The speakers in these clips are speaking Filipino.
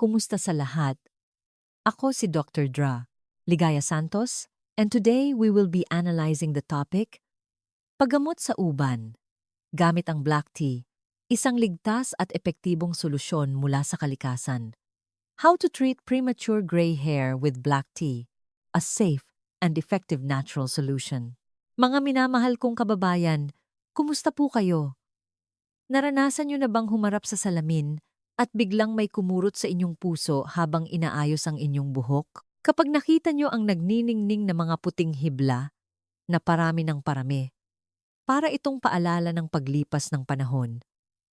kumusta sa lahat? Ako si Dr. Dra, Ligaya Santos, and today we will be analyzing the topic, paggamot sa uban, gamit ang black tea, isang ligtas at epektibong solusyon mula sa kalikasan. How to treat premature gray hair with black tea, a safe and effective natural solution. Mga minamahal kong kababayan, kumusta po kayo? Naranasan niyo na bang humarap sa salamin at biglang may kumurot sa inyong puso habang inaayos ang inyong buhok? Kapag nakita niyo ang nagniningning na mga puting hibla na parami ng parami, para itong paalala ng paglipas ng panahon.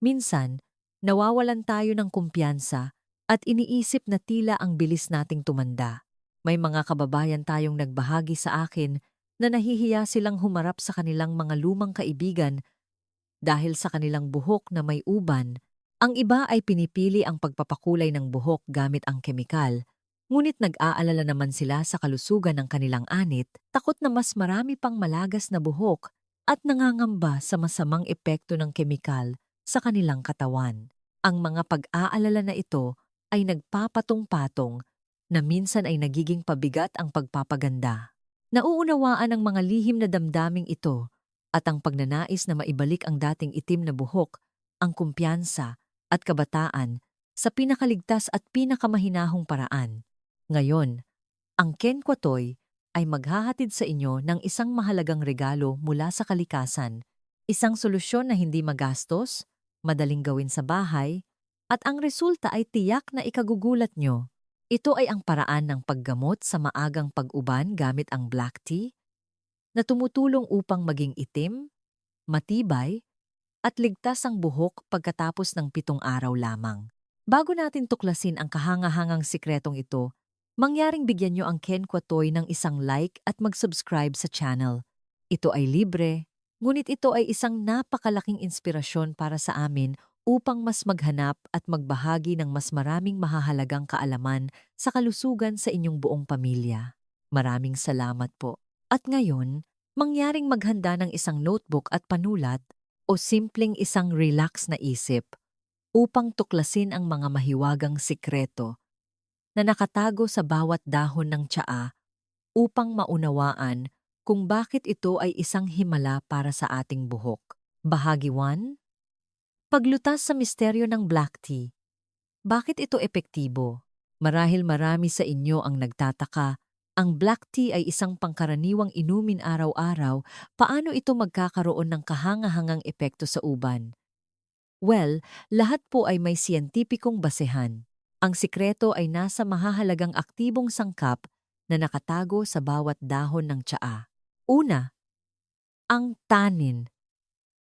Minsan, nawawalan tayo ng kumpiyansa at iniisip na tila ang bilis nating tumanda. May mga kababayan tayong nagbahagi sa akin na nahihiya silang humarap sa kanilang mga lumang kaibigan dahil sa kanilang buhok na may uban. Ang iba ay pinipili ang pagpapakulay ng buhok gamit ang kemikal, ngunit nag-aalala naman sila sa kalusugan ng kanilang anit, takot na mas marami pang malagas na buhok at nangangamba sa masamang epekto ng kemikal sa kanilang katawan. Ang mga pag-aalala na ito ay nagpapatong-patong na minsan ay nagiging pabigat ang pagpapaganda. Nauunawaan ang mga lihim na damdaming ito at ang pagnanais na maibalik ang dating itim na buhok, ang kumpiyansa at kabataan sa pinakaligtas at pinakamahinahong paraan. Ngayon, ang Kenqua Toy ay maghahatid sa inyo ng isang mahalagang regalo mula sa kalikasan, isang solusyon na hindi magastos, madaling gawin sa bahay, at ang resulta ay tiyak na ikagugulat nyo. Ito ay ang paraan ng paggamot sa maagang pag-uban gamit ang black tea, na tumutulong upang maging itim, matibay, at ligtas ang buhok pagkatapos ng 7 araw lamang. Bago natin tuklasin ang kahangahangang sikretong ito, mangyaring bigyan nyo ang Kenqua Toy ng isang like at mag-subscribe sa channel. Ito ay libre, ngunit ito ay isang napakalaking inspirasyon para sa amin upang mas maghanap at magbahagi ng mas maraming mahahalagang kaalaman sa kalusugan sa inyong buong pamilya. Maraming salamat po. At ngayon, mangyaring maghanda ng isang notebook at panulat o simpleng isang relax na isip upang tuklasin ang mga mahiwagang sikreto na nakatago sa bawat dahon ng tsaa upang maunawaan kung bakit ito ay isang himala para sa ating buhok. Bahagi 1. Paglutas sa misteryo ng black tea. Bakit ito epektibo? Marahil marami sa inyo ang nagtataka, ang black tea ay isang pangkaraniwang inumin araw-araw, paano ito magkakaroon ng kahangahangang epekto sa uban? Well, lahat po ay may siyentipikong basehan. Ang sikreto ay nasa mahahalagang aktibong sangkap na nakatago sa bawat dahon ng tsaa. Una, ang tannin.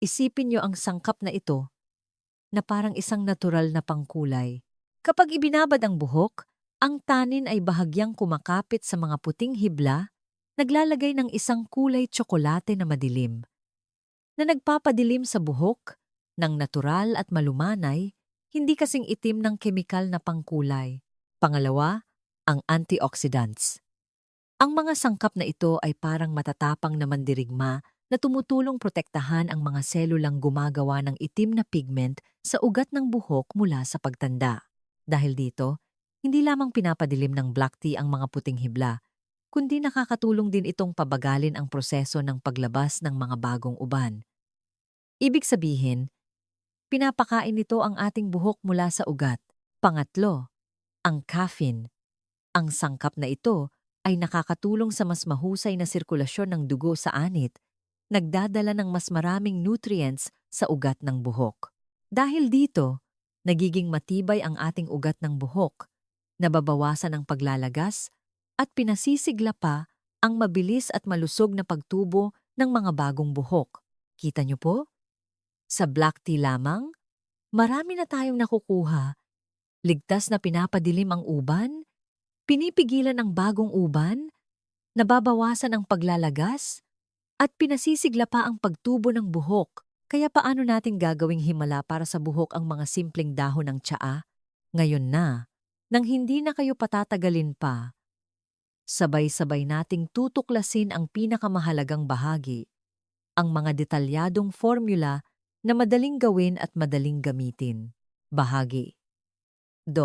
Isipin niyo ang sangkap na ito na parang isang natural na pangkulay. Kapag ibinabad ang buhok, ang tannin ay bahagyang kumakapit sa mga puting hibla, naglalagay ng isang kulay tsokolate na madilim, na nagpapadilim sa buhok ng natural at malumanay, hindi kasing itim ng kemikal na pangkulay. Pangalawa, ang antioxidants. Ang mga sangkap na ito ay parang matatapang na mandirigma na tumutulong protektahan ang mga selulang gumagawa ng itim na pigment sa ugat ng buhok mula sa pagtanda. Dahil dito, hindi lamang pinapadilim ng black tea ang mga puting hibla, kundi nakakatulong din itong pabagalin ang proseso ng paglabas ng mga bagong uban. Ibig sabihin, pinapakain nito ang ating buhok mula sa ugat. Pangatlo, ang caffeine. Ang sangkap na ito ay nakakatulong sa mas mahusay na sirkulasyon ng dugo sa anit, nagdadala ng mas maraming nutrients sa ugat ng buhok. Dahil dito, nagiging matibay ang ating ugat ng buhok, nababawasan ang paglalagas, at pinasisigla pa ang mabilis at malusog na pagtubo ng mga bagong buhok. Kita niyo po? Sa black tea lamang, marami na tayong nakukuha. Ligtas na pinapadilim ang uban, pinipigilan ang bagong uban, nababawasan ang paglalagas, at pinasisigla pa ang pagtubo ng buhok. Kaya paano natin gagawing himala para sa buhok ang mga simpleng dahon ng tsaa? Ngayon na, nang hindi na kayo patatagalin pa, sabay-sabay nating tutuklasin ang pinakamahalagang bahagi, ang mga detalyadong formula na madaling gawin at madaling gamitin. Bahagi 2.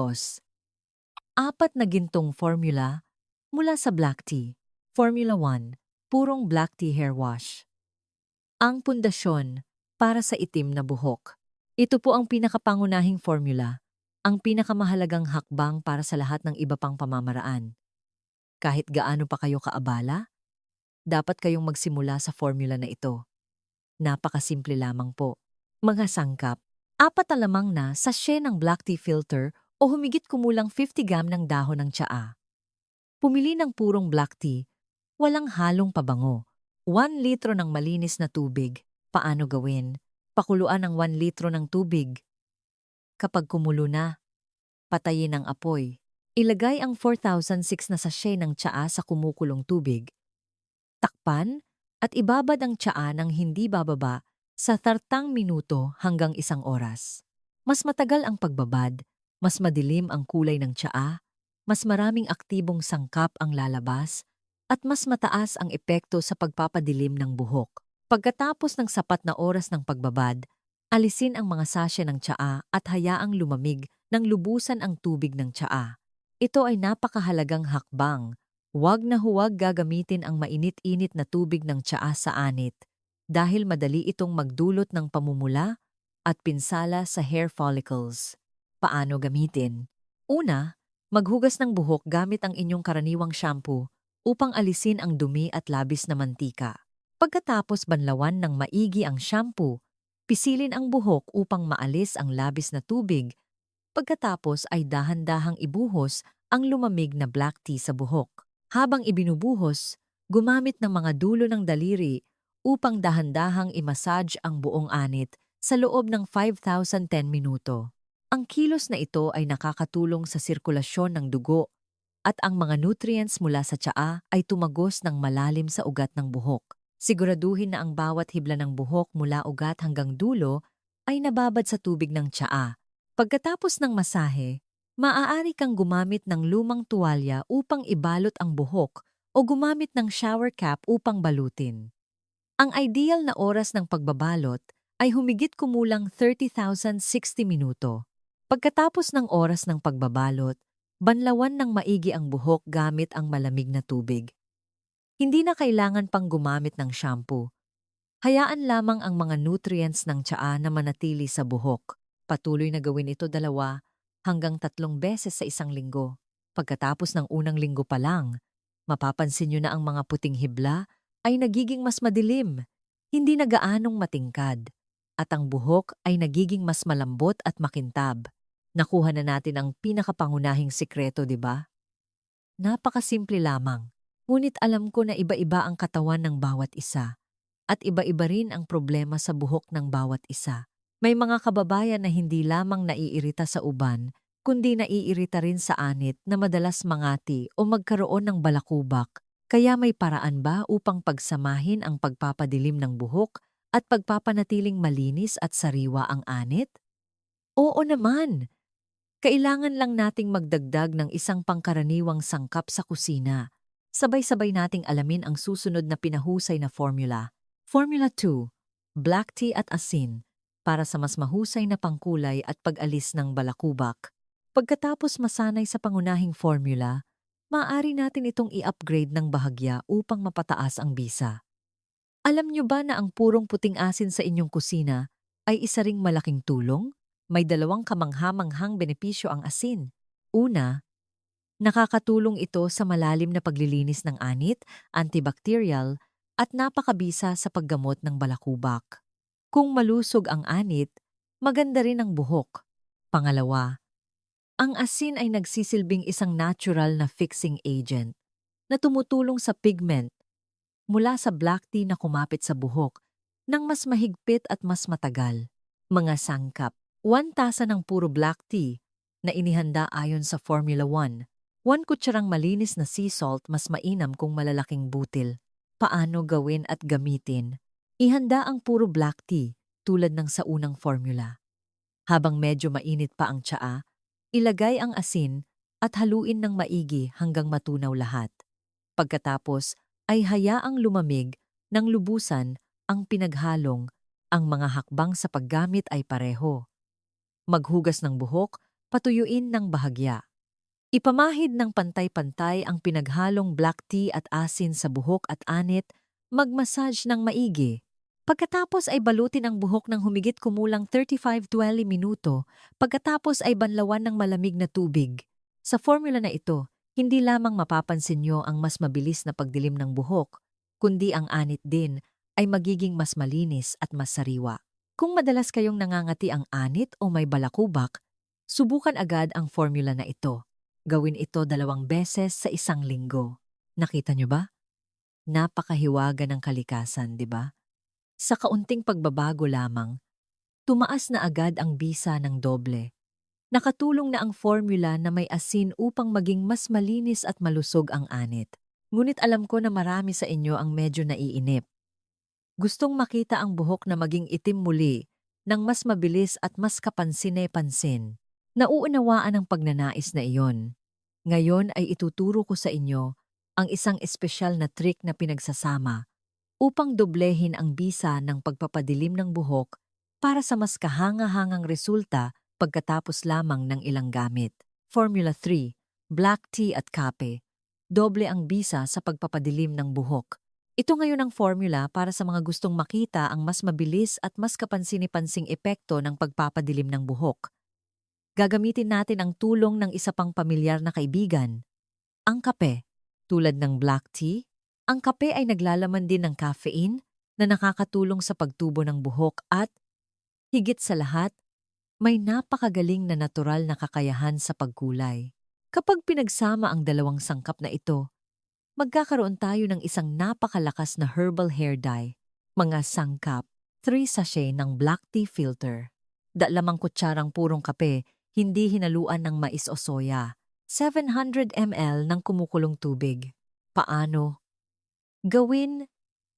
4 na gintong formula mula sa black tea. Formula 1, purong black tea hair wash. Ang pundasyon para sa itim na buhok. Ito po ang pinakapangunahing formula, ang pinakamahalagang hakbang para sa lahat ng iba pang pamamaraan. Kahit gaano pa kayo kaabala, dapat kayong magsimula sa formula na ito. Napakasimple lamang po. Mga sangkap, 4 na lamang na sachet ng black tea filter o humigit kumulang 50 gram ng dahon ng tsaa. Pumili ng purong black tea, walang halong pabango. 1 litro ng malinis na tubig. Paano gawin? Pakuluan ng 1 litro ng tubig. Kapag kumulo na, patayin ang apoy. Ilagay ang 4,006 na sachet ng tsaa sa kumukulong tubig. Takpan at ibabad ang tsaa ng hindi bababa sa 30 minuto hanggang 1 oras. Mas matagal ang pagbabad, mas madilim ang kulay ng tsaa, mas maraming aktibong sangkap ang lalabas, at mas mataas ang epekto sa pagpapadilim ng buhok. Pagkatapos ng sapat na oras ng pagbabad, alisin ang mga sachet ng tsaa at hayaang lumamig nang lubusan ang tubig ng tsaa. Ito ay napakahalagang hakbang. Huwag na huwag gagamitin ang mainit-init na tubig ng tsaa sa anit dahil madali itong magdulot ng pamumula at pinsala sa hair follicles. Paano gamitin? Una, maghugas ng buhok gamit ang inyong karaniwang shampoo upang alisin ang dumi at labis na mantika. Pagkatapos banlawan ng maigi ang shampoo, pisilin ang buhok upang maalis ang labis na tubig. Pagkatapos ay dahan-dahang ibuhos ang lumamig na black tea sa buhok. Habang ibinubuhos, gumamit ng mga dulo ng daliri upang dahan-dahang i-massage ang buong anit sa loob ng 5,010 minuto. Ang kilos na ito ay nakakatulong sa sirkulasyon ng dugo at ang mga nutrients mula sa tsaa ay tumagos ng malalim sa ugat ng buhok. Siguraduhin na ang bawat hibla ng buhok mula ugat hanggang dulo ay nababad sa tubig ng tsaa. Pagkatapos ng masahe, maaari kang gumamit ng lumang tuwalya upang ibalot ang buhok o gumamit ng shower cap upang balutin. Ang ideal na oras ng pagbabalot ay humigit kumulang 30,060 minuto. Pagkatapos ng oras ng pagbabalot, banlawan ng maigi ang buhok gamit ang malamig na tubig. Hindi na kailangan pang gumamit ng shampoo. Hayaan lamang ang mga nutrients ng tsaa na manatili sa buhok. Patuloy na gawin ito 2 hanggang 3 beses sa isang linggo. Pagkatapos ng unang linggo pa lang, mapapansin nyo na ang mga puting hibla ay nagiging mas madilim, hindi na gaanong matingkad, at ang buhok ay nagiging mas malambot at makintab. Nakuha na natin ang pinakapangunahing sikreto, di ba? Napakasimple lamang, ngunit alam ko na iba-iba ang katawan ng bawat isa, at iba-iba rin ang problema sa buhok ng bawat isa. May mga kababayan na hindi lamang naiirita sa uban, kundi naiirita rin sa anit na madalas mangati o magkaroon ng balakubak. Kaya may paraan ba upang pagsamahin ang pagpapadilim ng buhok at pagpapanatiling malinis at sariwa ang anit? Oo naman! Kailangan lang nating magdagdag ng isang pangkaraniwang sangkap sa kusina. Sabay-sabay nating alamin ang susunod na pinahusay na formula. Formula 2, black tea at asin, para sa mas mahusay na pangkulay at pag-alis ng balakubak. Pagkatapos masanay sa pangunahing formula, maaari natin itong i-upgrade ng bahagya upang mapataas ang bisa. Alam nyo ba na ang purong puting asin sa inyong kusina ay isa ring malaking tulong? May 2 kamangha-manghang benepisyo ang asin. Una, nakakatulong ito sa malalim na paglilinis ng anit, antibacterial, at napakabisa sa paggamot ng balakubak. Kung malusog ang anit, maganda rin ang buhok. Pangalawa, ang asin ay nagsisilbing isang natural na fixing agent na tumutulong sa pigment mula sa black tea na kumapit sa buhok nang mas mahigpit at mas matagal. Mga sangkap, 1 tasa ng puro black tea na inihanda ayon sa Formula 1, 1 kutsarang malinis na sea salt mas mainam kung malalaking butil. Paano gawin at gamitin? Ihanda ang puro black tea tulad ng sa unang formula. Habang medyo mainit pa ang tsaa, ilagay ang asin at haluin ng maigi hanggang matunaw lahat. Pagkatapos ay hayaang lumamig ng lubusan ang pinaghalong. Ang mga hakbang sa paggamit ay pareho. Maghugas ng buhok, patuyuin ng bahagya. Ipamahid ng pantay-pantay ang pinaghalong black tea at asin sa buhok at anit, magmassage ng maigi. Pagkatapos ay balutin ang buhok ng humigit kumulang 35-20 minuto, pagkatapos ay banlawan ng malamig na tubig. Sa formula na ito, hindi lamang mapapansin nyo ang mas mabilis na pagdilim ng buhok, kundi ang anit din ay magiging mas malinis at mas sariwa. Kung madalas kayong nangangati ang anit o may balakubak, subukan agad ang formula na ito. Gawin ito 2 beses sa isang linggo. Nakita nyo ba? Napakahiwaga ng kalikasan, di ba? Sa kaunting pagbabago lamang, tumaas na agad ang bisa ng doble. Nakatulong na ang formula na may asin upang maging mas malinis at malusog ang anit. Ngunit alam ko na marami sa inyo ang medyo naiinip. Gustong makita ang buhok na maging itim muli ng mas mabilis at mas kapansin-pansin. Nauunawaan ang pagnanais na iyon. Ngayon ay ituturo ko sa inyo ang isang espesyal na trick na pinagsasama upang doblehin ang bisa ng pagpapadilim ng buhok para sa mas kahanga-hangang resulta pagkatapos lamang ng ilang gamit. Formula 3, Black Tea at Kape. Doble ang bisa sa pagpapadilim ng buhok. Ito ngayon ang formula para sa mga gustong makita ang mas mabilis at mas kapansin-pansing epekto ng pagpapadilim ng buhok. Gagamitin natin ang tulong ng isa pang pamilyar na kaibigan, ang kape. Tulad ng black tea, ang kape ay naglalaman din ng caffeine na nakakatulong sa pagtubo ng buhok at, higit sa lahat, may napakagaling na natural na kakayahan sa pagkulay. Kapag pinagsama ang dalawang sangkap na ito, magkakaroon tayo ng isang napakalakas na herbal hair dye, mga sangkap, 3 sachet ng black tea filter, 2 kutsarang purong kape, hindi hinaluan ng mais o soya, 700 ml ng kumukulong tubig. Paano? Gawin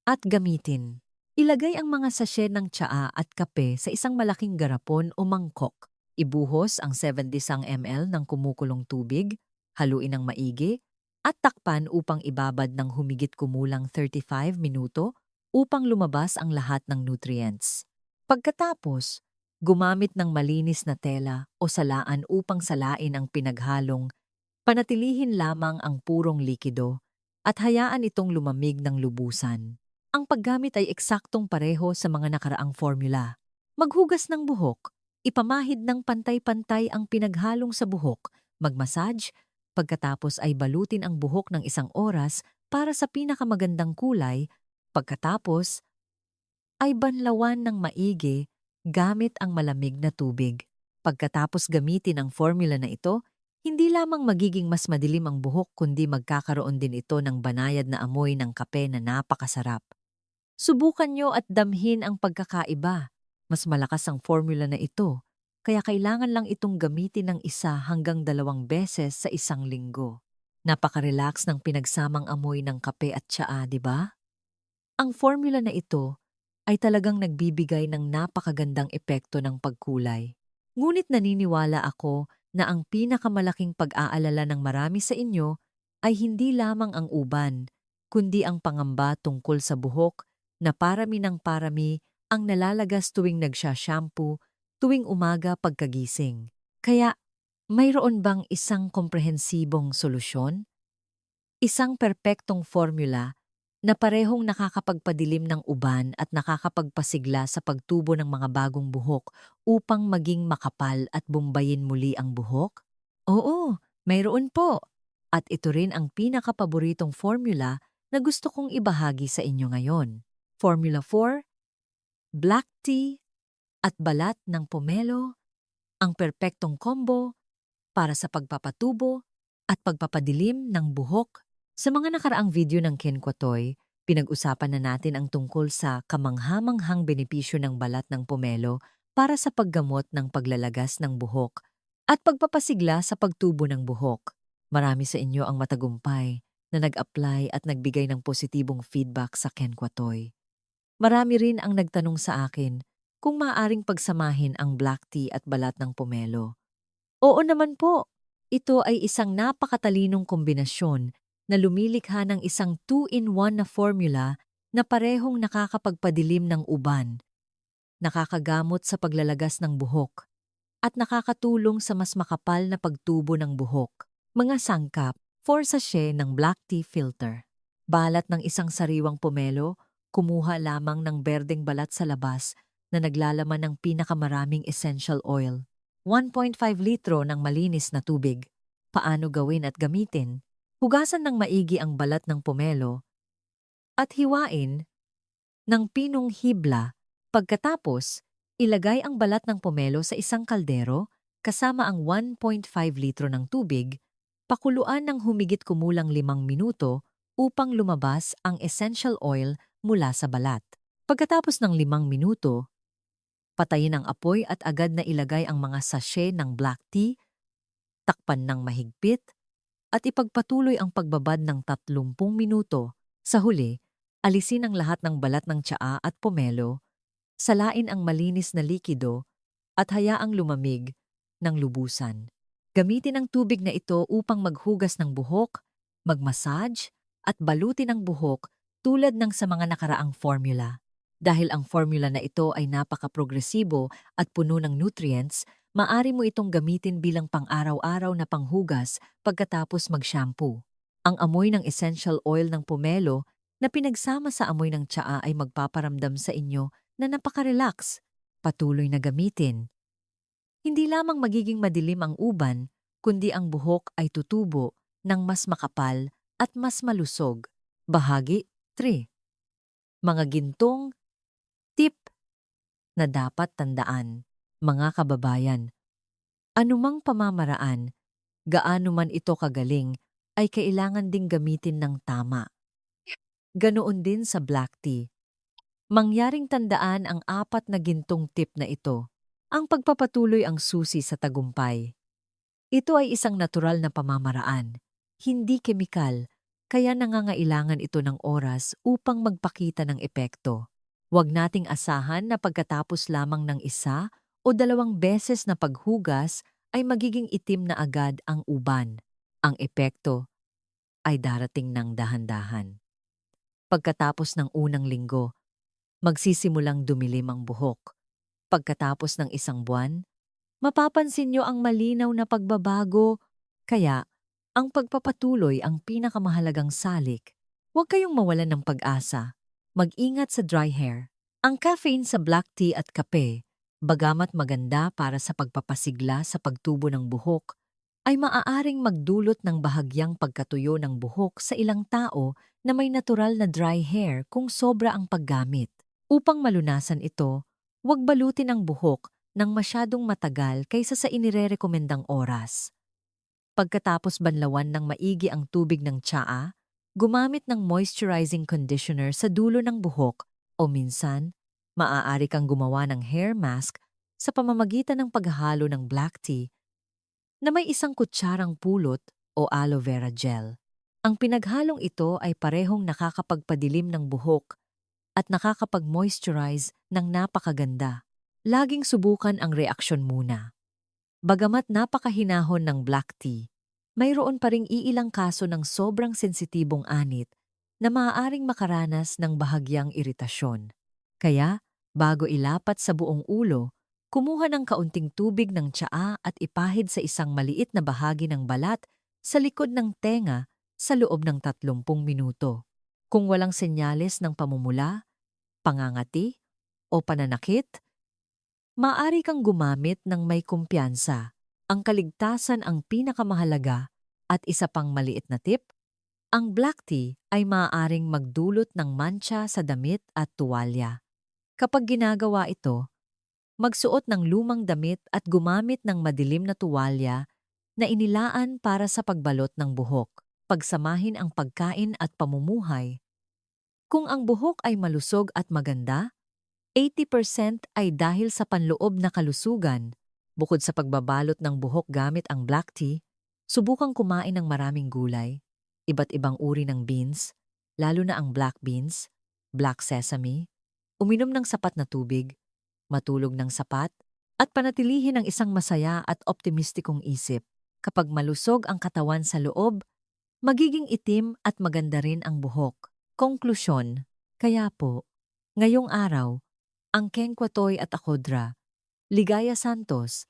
at gamitin. Ilagay ang mga sachet ng tsaa at kape sa isang malaking garapon o mangkok. Ibuhos ang 70 ml ng kumukulong tubig, haluin ng maigi, at takpan upang ibabad ng humigit kumulang 35 minuto upang lumabas ang lahat ng nutrients. Pagkatapos, gumamit ng malinis na tela o salaan upang salain ang pinaghalong, panatilihin lamang ang purong likido at hayaan itong lumamig ng lubusan. Ang paggamit ay eksaktong pareho sa mga nakaraang formula. Maghugas ng buhok, ipamahid ng pantay-pantay ang pinaghalong sa buhok, magmassage, pagkatapos ay balutin ang buhok ng 1 oras para sa pinakamagandang kulay, pagkatapos ay banlawan ng maigi gamit ang malamig na tubig. Pagkatapos gamitin ang formula na ito, hindi lamang magiging mas madilim ang buhok kundi magkakaroon din ito ng banayad na amoy ng kape na napakasarap. Subukan nyo at damhin ang pagkakaiba. Mas malakas ang formula na ito, kaya kailangan lang itong gamitin ng 1 hanggang 2 beses sa isang linggo. Napaka-relax ng pinagsamang amoy ng kape at tsaa, di ba? Ang formula na ito ay talagang nagbibigay ng napakagandang epekto ng pagkulay. Ngunit naniniwala ako na ang pinakamalaking pag-aalala ng marami sa inyo ay hindi lamang ang uban, kundi ang pangamba tungkol sa buhok na parami ng parami ang nalalagas tuwing nagsha-shampoo, tuwing umaga pagkagising. Kaya, mayroon bang isang komprehensibong solusyon? Isang perpektong formula na parehong nakakapagpadilim ng uban at nakakapagpasigla sa pagtubo ng mga bagong buhok upang maging makapal at bumbayin muli ang buhok? Oo, mayroon po. At ito rin ang pinakapaboritong formula na gusto kong ibahagi sa inyo ngayon. Formula 4, black tea at balat ng pomelo, ang perpektong combo para sa pagpapatubo at pagpapadilim ng buhok. Sa mga nakaraang video ng Ken Kwatoy, pinag-usapan na natin ang tungkol sa kamanghamanghang benepisyo ng balat ng pomelo para sa paggamot ng paglalagas ng buhok at pagpapasigla sa pagtubo ng buhok. Marami sa inyo ang matagumpay na nag-apply at nagbigay ng positibong feedback sa Ken Kwatoy. Marami rin ang nagtanong sa akin kung maaaring pagsamahin ang black tea at balat ng pomelo. Oo naman po, ito ay isang napakatalinong kombinasyon na lumilikha ng isang 2-in-1 na formula na parehong nakakapagpadilim ng uban, nakakagamot sa paglalagas ng buhok, at nakakatulong sa mas makapal na pagtubo ng buhok. Mga sangkap, 4 sachet ng black tea filter. Balat ng isang sariwang pomelo, kumuha lamang ng berdeng balat sa labas na naglalaman ng pinakamaraming essential oil. 1.5 litro ng malinis na tubig. Paano gawin at gamitin? Hugasan ng maigi ang balat ng pomelo at hiwain ng pinong hibla. Pagkatapos, ilagay ang balat ng pomelo sa isang kaldero kasama ang 1.5 litro ng tubig. Pakuluan ng humigit kumulang 5 minuto upang lumabas ang essential oil mula sa balat. Pagkatapos ng 5 minuto, patayin ang apoy at agad na ilagay ang mga sachet ng black tea, takpan ng mahigpit, at ipagpatuloy ang pagbabad ng 30 minuto. Sa huli, alisin ang lahat ng balat ng tsaa at pomelo, salain ang malinis na likido, at hayaang lumamig ng lubusan. Gamitin ang tubig na ito upang maghugas ng buhok, magmassage, at balutin ang buhok tulad ng sa mga nakaraang formula. Dahil ang formula na ito ay napaka-progresibo at puno ng nutrients, maaari mo itong gamitin bilang pang-araw-araw na panghugas pagkatapos mag-shampoo. Ang amoy ng essential oil ng pomelo na pinagsama sa amoy ng tsaa ay magpaparamdam sa inyo na napaka-relax. Patuloy na gamitin. Hindi lamang magiging madilim ang uban, kundi ang buhok ay tutubo ng mas makapal at mas malusog. Bahagi 3. Mga gintong tip na dapat tandaan. Mga kababayan, anumang pamamaraan, gaano man ito kagaling, ay kailangan ding gamitin ng tama. Ganoon din sa black tea. Mangyaring tandaan ang 4 na gintong tip na ito. Ang pagpapatuloy ang susi sa tagumpay. Ito ay isang natural na pamamaraan, hindi kemikal, kaya nangangailangan ito ng oras upang magpakita ng epekto. Huwag nating asahan na pagkatapos lamang ng 1 o 2 beses na paghugas ay magiging itim na agad ang uban. Ang epekto ay darating ng dahan-dahan. Pagkatapos ng unang linggo, magsisimulang dumilim ang buhok. Pagkatapos ng 1 buwan, mapapansin nyo ang malinaw na pagbabago. Kaya, ang pagpapatuloy ang pinakamahalagang salik. Huwag kayong mawalan ng pag-asa. Mag-ingat sa dry hair. Ang caffeine sa black tea at kape, bagamat maganda para sa pagpapasigla sa pagtubo ng buhok, ay maaaring magdulot ng bahagyang pagkatuyo ng buhok sa ilang tao na may natural na dry hair kung sobra ang paggamit. Upang malunasan ito, huwag balutin ang buhok ng masyadong matagal kaysa sa inirerekomendang oras. Pagkatapos banlawan ng maigi ang tubig ng tsaa, gumamit ng moisturizing conditioner sa dulo ng buhok o minsan, maaari kang gumawa ng hair mask sa pamamagitan ng paghahalo ng black tea na may 1 kutsarang pulot o aloe vera gel. Ang pinaghalong ito ay parehong nakakapagpadilim ng buhok at nakakapag-moisturize ng napakaganda. Laging subukan ang reaksyon muna. Bagamat napakahinahon ng black tea, mayroon pa ring iilang kaso ng sobrang sensitibong anit na maaaring makaranas ng bahagyang iritasyon. Kaya, bago ilapat sa buong ulo, kumuha ng kaunting tubig ng tsaa at ipahid sa isang maliit na bahagi ng balat sa likod ng tenga sa loob ng 30 minuto. Kung walang senyales ng pamumula, pangangati, o pananakit, maaari kang gumamit ng may kumpiyansa. Ang kaligtasan ang pinakamahalaga at isa pang maliit na tip, ang black tea ay maaaring magdulot ng mantsa sa damit at tuwalya. Kapag ginagawa ito, magsuot ng lumang damit at gumamit ng madilim na tuwalya na inilaan para sa pagbalot ng buhok. Pagsamahin ang pagkain at pamumuhay. Kung ang buhok ay malusog at maganda, 80% ay dahil sa panloob na kalusugan. Bukod sa pagbabalot ng buhok gamit ang black tea, subukang kumain ng maraming gulay, iba't ibang uri ng beans, lalo na ang black beans, black sesame, uminom ng sapat na tubig, matulog ng sapat, at panatilihin ang isang masaya at optimistikong isip. Kapag malusog ang katawan sa loob, magiging itim at maganda rin ang buhok. Konklusyon, kaya po, ngayong araw, ang Kenkwatoy at Akodra, Ligaya Santos,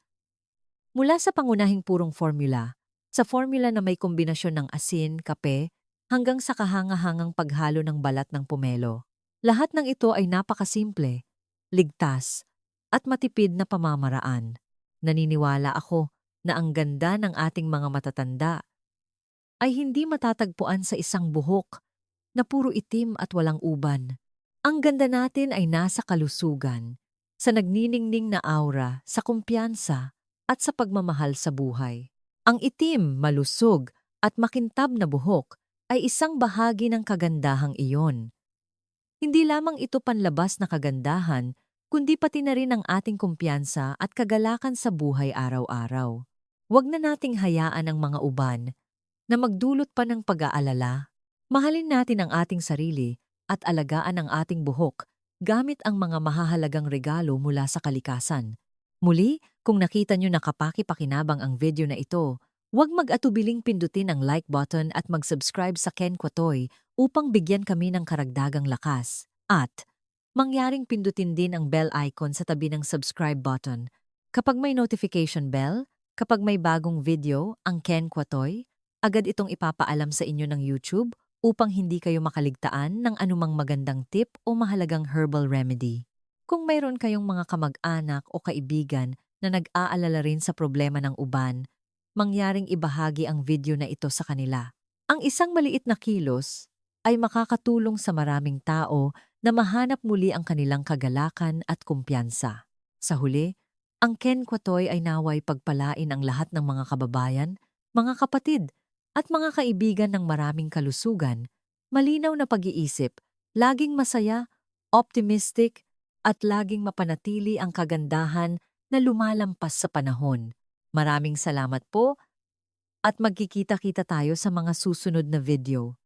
mula sa pangunahing purong formula, Sa formula na may kombinasyon ng asin, kape, hanggang sa kahangahangang paghalo ng balat ng pomelo. Lahat ng ito ay napakasimple, ligtas, at matipid na pamamaraan. Naniniwala ako na ang ganda ng ating mga matatanda ay hindi matatagpuan sa isang buhok na puro itim at walang uban. Ang ganda natin ay nasa kalusugan, sa nagniningning na aura, sa kumpiyansa, at sa pagmamahal sa buhay. Ang itim, malusog, at makintab na buhok ay isang bahagi ng kagandahang iyon. Hindi lamang ito panlabas na kagandahan, kundi pati na rin ang ating kumpiyansa at kagalakan sa buhay araw-araw. Huwag na nating hayaan ang mga uban na magdulot pa ng pag-aalala. Mahalin natin ang ating sarili at alagaan ang ating buhok gamit ang mga mahahalagang regalo mula sa kalikasan. Muli, kung nakita nyo na kapaki-pakinabang ang video na ito, huwag mag-atubiling pindutin ang like button at mag-subscribe sa Ken Kwatoy upang bigyan kami ng karagdagang lakas. At mangyaring pindutin din ang bell icon sa tabi ng subscribe button. Kapag may notification bell, kapag may bagong video, ang Ken Kwatoy, agad itong ipapaalam sa inyo ng YouTube upang hindi kayo makaligtaan ng anumang magandang tip o mahalagang herbal remedy. Kung mayroon kayong mga kamag-anak o kaibigan na nag-aalala rin sa problema ng uban, mangyaring ibahagi ang video na ito sa kanila. Ang isang maliit na kilos ay makakatulong sa maraming tao na mahanap muli ang kanilang kagalakan at kumpiyansa. Sa huli, ang Ken Kwatoy ay naway pagpalain ang lahat ng mga kababayan, mga kapatid, at mga kaibigan ng maraming kalusugan, malinaw na pag-iisip, laging masaya, optimistic, at laging mapanatili ang kagandahan na lumalampas sa panahon. Maraming salamat po at magkikita-kita tayo sa mga susunod na video.